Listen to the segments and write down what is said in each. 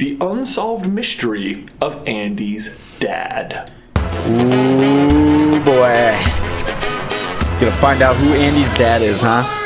the unsolved mystery of Andy's dad. Ooh, boy. Gonna find out who Andy's dad is, huh?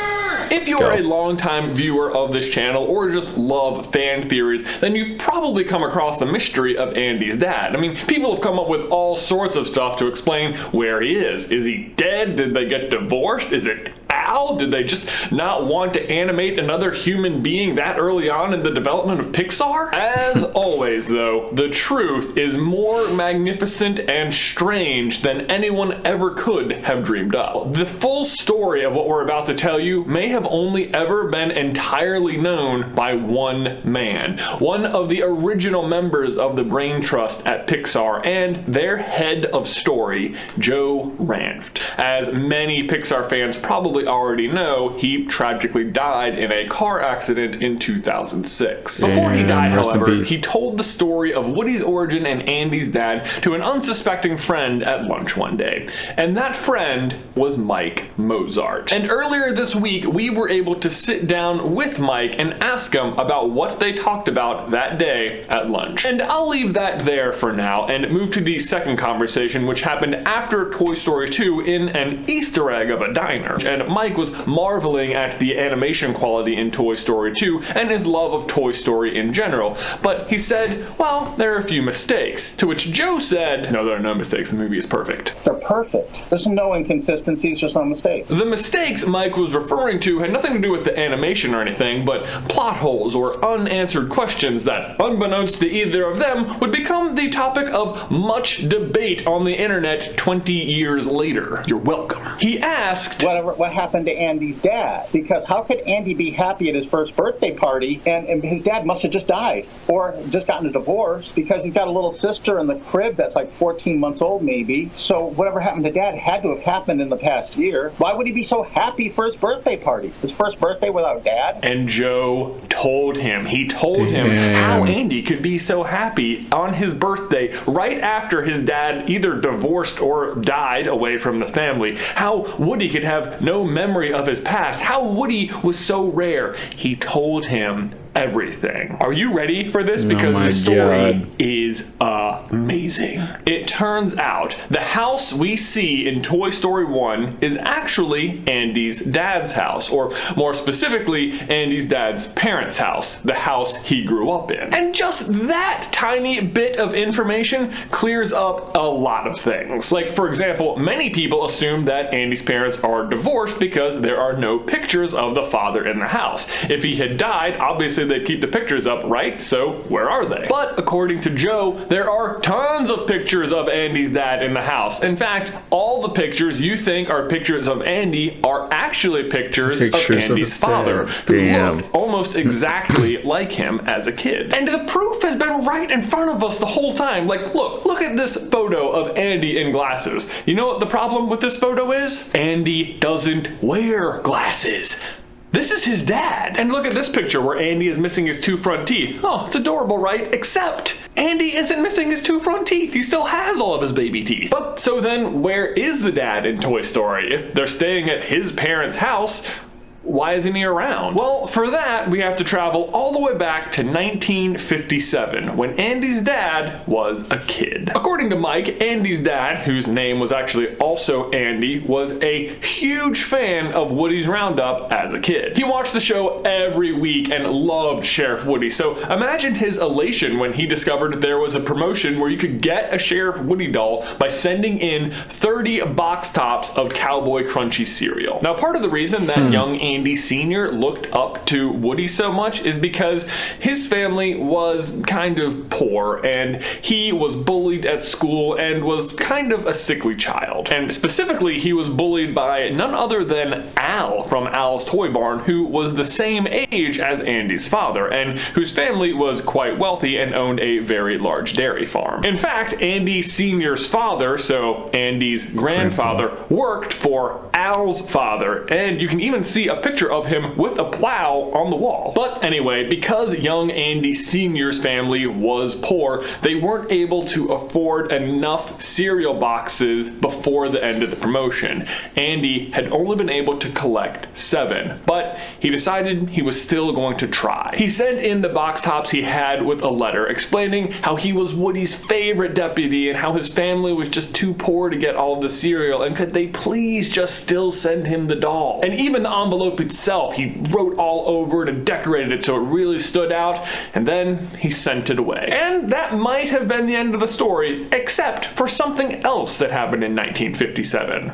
If you're a longtime viewer of this channel or just love fan theories, then you've probably come across the mystery of Andy's dad. I mean, people have come up with all sorts of stuff to explain where he is. Is he dead? Did they get divorced? Is it Al? Did they just not want to animate another human being that early on in the development of Pixar? As always, though, the truth is more magnificent and strange than anyone ever could have dreamed up. The full story of what we're about to tell you may have only ever been entirely known by one man, one of the original members of the Brain Trust at Pixar and their head of story, Joe Ranft. As many Pixar fans probably already know, he tragically died in a car accident in 2006. Before he died, however, he told the story of Woody's origin and Andy's dad to an unsuspecting friend at lunch one day, and that friend was Mike Mozart. And earlier this week, we were able to sit down with Mike and ask him about what they talked about that day at lunch. And I'll leave that there for now and move to the second conversation, which happened after Toy Story 2 in an Easter egg of a diner. And Mike was marveling at the animation quality in Toy Story 2 and his love of Toy Story in general. But he said, well, there are a few mistakes. To which Joe said, no, there are no mistakes. The movie is perfect. They're perfect. There's no inconsistencies, just no mistakes. The mistakes Mike was referring to had nothing to do with the animation or anything, but plot holes or unanswered questions that, unbeknownst to either of them, would become the topic of much debate on the internet 20 years later. You're welcome. He asked, what happened to Andy's dad? Because how could Andy be happy at his first birthday party and his dad must have just died or just gotten a divorce, because he's got a little sister in the crib that's like 14 months old maybe. So whatever happened to dad had to have happened in the past year. Why would he be so happy for his birthday party? His first birthday without dad? And Joe told him, how Andy could be so happy on his birthday right after his dad either divorced or died away from the family. How Woody could have no memory of his past. How Woody was so rare. He told him everything. Are you ready for this? Because the story is amazing. It turns out the house we see in Toy Story 1 is actually Andy's dad's house, or more specifically, Andy's dad's parents' house, the house he grew up in. And just that tiny bit of information clears up a lot of things. Like, for example, many people assume that Andy's parents are divorced because there are no pictures of the father in the house. If he had died, obviously they'd keep the pictures up, right? So where are they? But according to Joe, there are tons of pictures of Andy's dad in the house. In fact, all the pictures you think are pictures of Andy are actually pictures of Andy's father, who looked almost exactly like him as a kid. And the proof has been right in front of us the whole time. Like, look at this photo of Andy in glasses. You know what the problem with this photo is? Andy doesn't wear glasses. This is his dad. And look at this picture where Andy is missing his 2 front teeth. Oh, it's adorable, right? Except Andy isn't missing his 2 front teeth. He still has all of his baby teeth. But so then where is the dad in Toy Story? If they're staying at his parents' house, why isn't he around? Well, for that, we have to travel all the way back to 1957, when Andy's dad was a kid. According to Mike, Andy's dad, whose name was actually also Andy, was a huge fan of Woody's Roundup as a kid. He watched the show every week and loved Sheriff Woody, so imagine his elation when he discovered there was a promotion where you could get a Sheriff Woody doll by sending in 30 box tops of Cowboy Crunchy cereal. Now, part of the reason that young Andy Sr. looked up to Woody so much is because his family was kind of poor and he was bullied at school and was kind of a sickly child. And specifically, he was bullied by none other than Al from Al's Toy Barn, who was the same age as Andy's father and whose family was quite wealthy and owned a very large dairy farm. In fact, Andy Sr.'s father, so Andy's grandfather, worked for Al's father, and you can even see a picture of him with a plow on the wall. But anyway, because young Andy Sr.'s family was poor, they weren't able to afford enough cereal boxes before the end of the promotion. Andy had only been able to collect 7, but he decided he was still going to try. He sent in the box tops he had with a letter explaining how he was Woody's favorite deputy and how his family was just too poor to get all of the cereal, and could they please just still send him the doll. And even the envelope itself, he wrote all over it and decorated it so it really stood out, and then he sent it away. And that might have been the end of the story, except for something else that happened in 1957.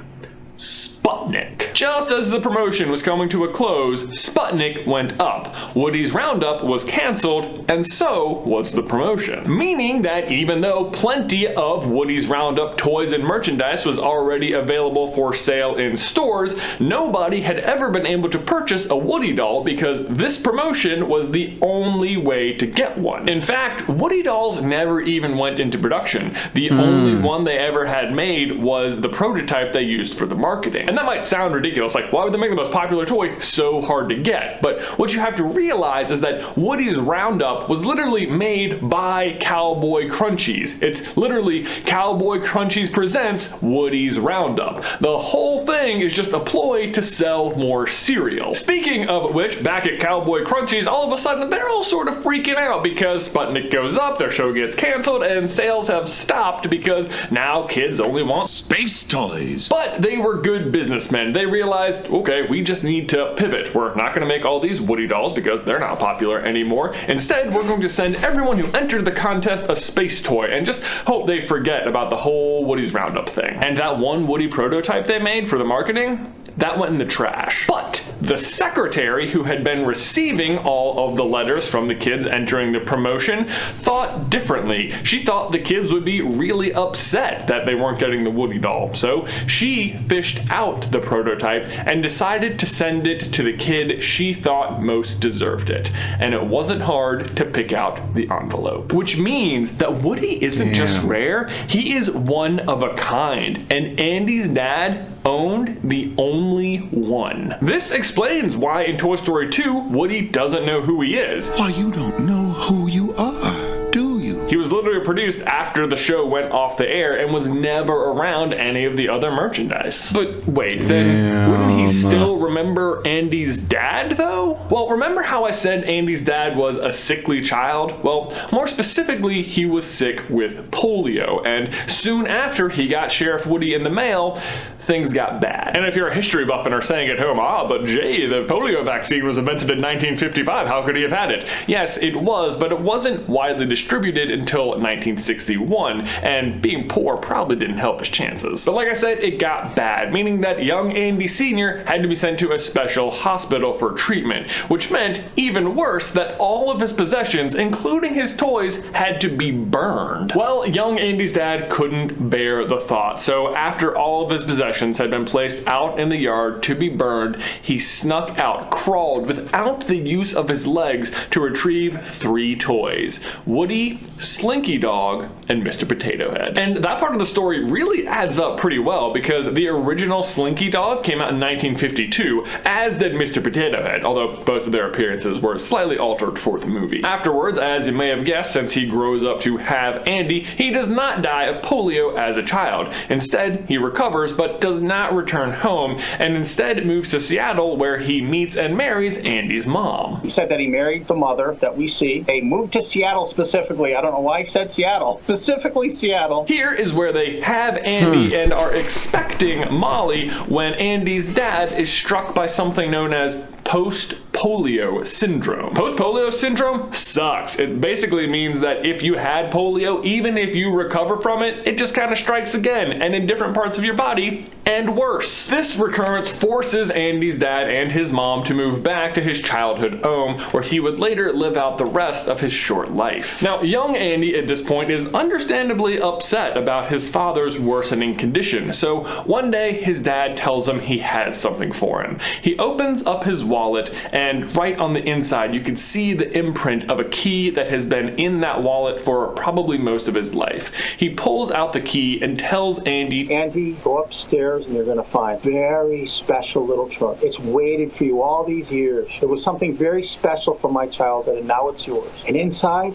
Sputnik. Just as the promotion was coming to a close, Sputnik went up. Woody's Roundup was canceled, and so was the promotion. Meaning that even though plenty of Woody's Roundup toys and merchandise was already available for sale in stores, nobody had ever been able to purchase a Woody doll because this promotion was the only way to get one. In fact, Woody dolls never even went into production. The only one they ever had made was the prototype they used for the marketing. And that might sound ridiculous, like why would they make the most popular toy so hard to get? But what you have to realize is that Woody's Roundup was literally made by Cowboy Crunchies. It's literally Cowboy Crunchies presents Woody's Roundup. The whole thing is just a ploy to sell more cereal. Speaking of which, back at Cowboy Crunchies, all of a sudden they're all sort of freaking out because Sputnik goes up, their show gets canceled, and sales have stopped because now kids only want space toys. But they were good businessmen. They realized, okay, we just need to pivot. We're not going to make all these Woody dolls because they're not popular anymore. Instead, we're going to send everyone who entered the contest a space toy and just hope they forget about the whole Woody's Roundup thing. And that one Woody prototype they made for the marketing, that went in the trash. But the secretary who had been receiving all of the letters from the kids entering the promotion thought differently. She thought the kids would be really upset that they weren't getting the Woody doll. So she fished out the prototype and decided to send it to the kid she thought most deserved it. And it wasn't hard to pick out the envelope. Which means that Woody isn't just rare, he is one of a kind. And Andy's dad owned the only one. This explains why in Toy Story 2, Woody doesn't know who he is. Why, you don't know who you are, do you? He was literally produced after the show went off the air and was never around any of the other merchandise. But wait, then wouldn't he still remember Andy's dad though? Well, remember how I said Andy's dad was a sickly child? Well, more specifically, he was sick with polio, and soon after he got Sheriff Woody in the mail, things got bad. And if you're a history buff and are saying at home, but Jay, the polio vaccine was invented in 1955, how could he have had it? Yes, it was, but it wasn't widely distributed until 1961, and being poor probably didn't help his chances. But like I said, it got bad, meaning that young Andy Sr. had to be sent to a special hospital for treatment, which meant, even worse, that all of his possessions, including his toys, had to be burned. Well, young Andy's dad couldn't bear the thought, so after all of his possessions had been placed out in the yard to be burned, he snuck out, crawled without the use of his legs to retrieve 3 toys: Woody, Slinky Dog, and Mr. Potato Head. And that part of the story really adds up pretty well because the original Slinky Dog came out in 1952, as did Mr. Potato Head, although both of their appearances were slightly altered for the movie. Afterwards, as you may have guessed, since he grows up to have Andy, he does not die of polio as a child. Instead, he recovers but does not return home, and instead moves to Seattle where he meets and marries Andy's mom. He said that he married the mother that we see. They moved to Seattle specifically. I don't know why he said Seattle. Specifically Seattle. Here is where they have Andy and are expecting Molly when Andy's dad is struck by something known as post-polio syndrome. Post-polio syndrome sucks. It basically means that if you had polio, even if you recover from it, it just kind of strikes again, and in different parts of your body, and worse. This recurrence forces Andy's dad and his mom to move back to his childhood home, where he would later live out the rest of his short life. Now, young Andy at this point is understandably upset about his father's worsening condition, so one day his dad tells him he has something for him. He opens up his wallet, and right on the inside you can see the imprint of a key that has been in that wallet for probably most of his life. He pulls out the key and tells Andy, Andy, go upstairs upstairs and you're going to find a very special little trunk. It's waited for you all these years. It was something very special from my childhood, and now it's yours. And inside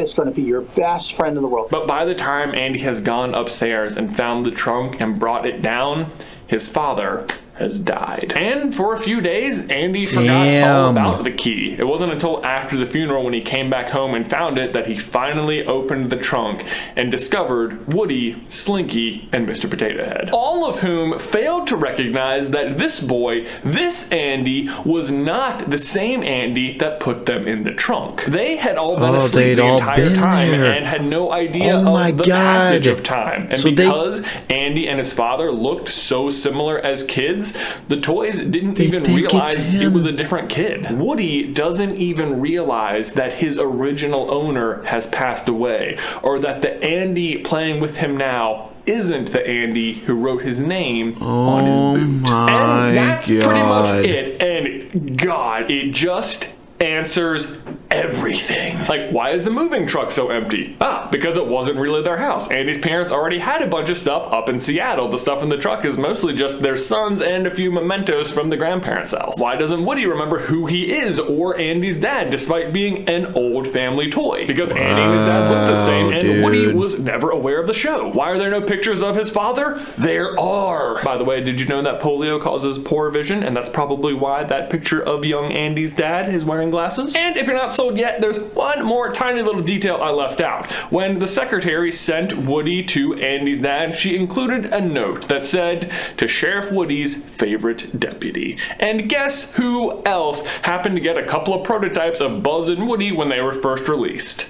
is going to be your best friend in the world. But by the time Andy has gone upstairs and found the trunk and brought it down, his father has died. And for a few days, Andy forgot all about the key. It wasn't until after the funeral, when he came back home and found it, that he finally opened the trunk and discovered Woody, Slinky, and Mr. Potato Head. All of whom failed to recognize that this boy, this Andy, was not the same Andy that put them in the trunk. They had all been asleep the entire time and had no idea of the passage of time. And so because Andy and his father looked so similar as kids, the toys didn't even realize it was a different kid. Woody doesn't even realize that his original owner has passed away, or that the Andy playing with him now isn't the Andy who wrote his name on his boot. And that's pretty much it. And God, it just answers everything. Like, why is the moving truck so empty? Because it wasn't really their house. Andy's parents already had a bunch of stuff up in Seattle. The stuff in the truck is mostly just their sons and a few mementos from the grandparents' house. Why doesn't Woody remember who he is or Andy's dad, despite being an old family toy? Because Andy and his dad look the same, and Woody was never aware of the show. Why are there no pictures of his father? There are. By the way, did you know that polio causes poor vision, and that's probably why that picture of young Andy's dad is wearing glasses? And if you're not sold yet, there's one more tiny little detail I left out. When the secretary sent Woody to Andy's dad, she included a note that said, "To Sheriff Woody's favorite deputy." And guess who else happened to get a couple of prototypes of Buzz and Woody when they were first released?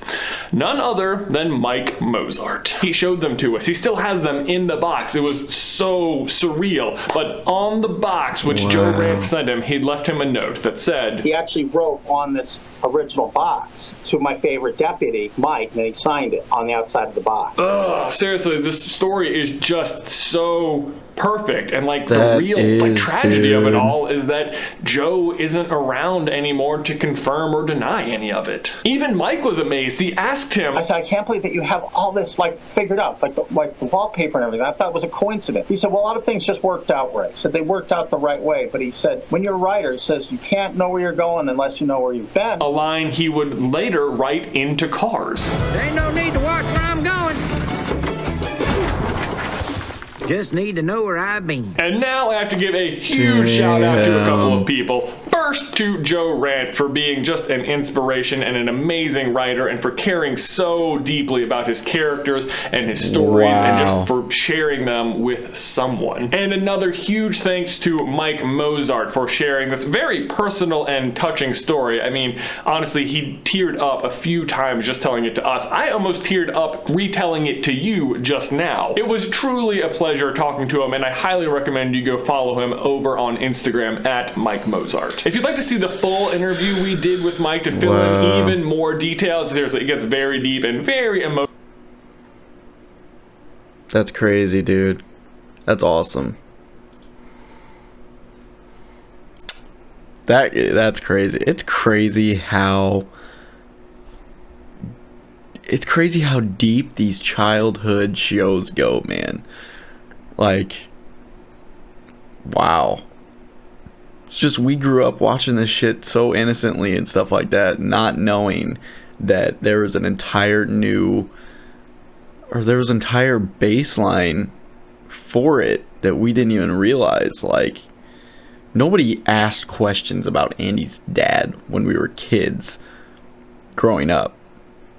None other than Mike Mozart. He showed them to us. He still has them in the box. It was so surreal. But on the box, which Joe Ranft sent him, he'd left him a note that said, he actually wrote on this original box, "To my favorite deputy, Mike," and he signed it on the outside of the box. Ugh, seriously, this story is just so perfect. And like the real tragedy of it all is that Joe isn't around anymore to confirm or deny any of it. Even Mike was amazed. He asked him, I said, "I can't believe that you have all this figured out, like the wallpaper and everything. I thought it was a coincidence." He said, "Well, a lot of things just worked out right." He said they worked out the right way, but he said, when you're a writer, he says you can't know where you're going unless you know where you've been. A line he would later write into Cars. There ain't no need to watch where I'm going. Just need to know where I've been. And now I have to give a huge shout out to a couple of people. First, to Joe Ranft for being just an inspiration and an amazing writer, and for caring so deeply about his characters and his stories, and just for sharing them with someone. And another huge thanks to Mike Mozart for sharing this very personal and touching story. I mean, honestly, he teared up a few times just telling it to us. I almost teared up retelling it to you just now. It was truly a pleasure talking to him, and I highly recommend you go follow him over on Instagram at Mike Mozart. If you'd like to see the full interview we did with Mike to fill in even more details, seriously, it gets very deep and very emotional. That's crazy, dude. That's awesome. That's crazy. It's crazy how deep these childhood shows go, man. Like, wow. It's just, we grew up watching this shit so innocently and stuff like that, not knowing that there was an entire baseline for it that we didn't even realize. Like, nobody asked questions about Andy's dad when we were kids growing up.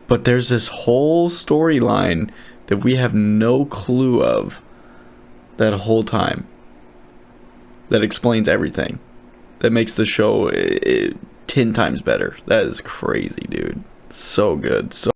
But there's this whole storyline that we have no clue of that whole time that explains everything. That makes the show 10 times better. That is crazy, dude. So good. So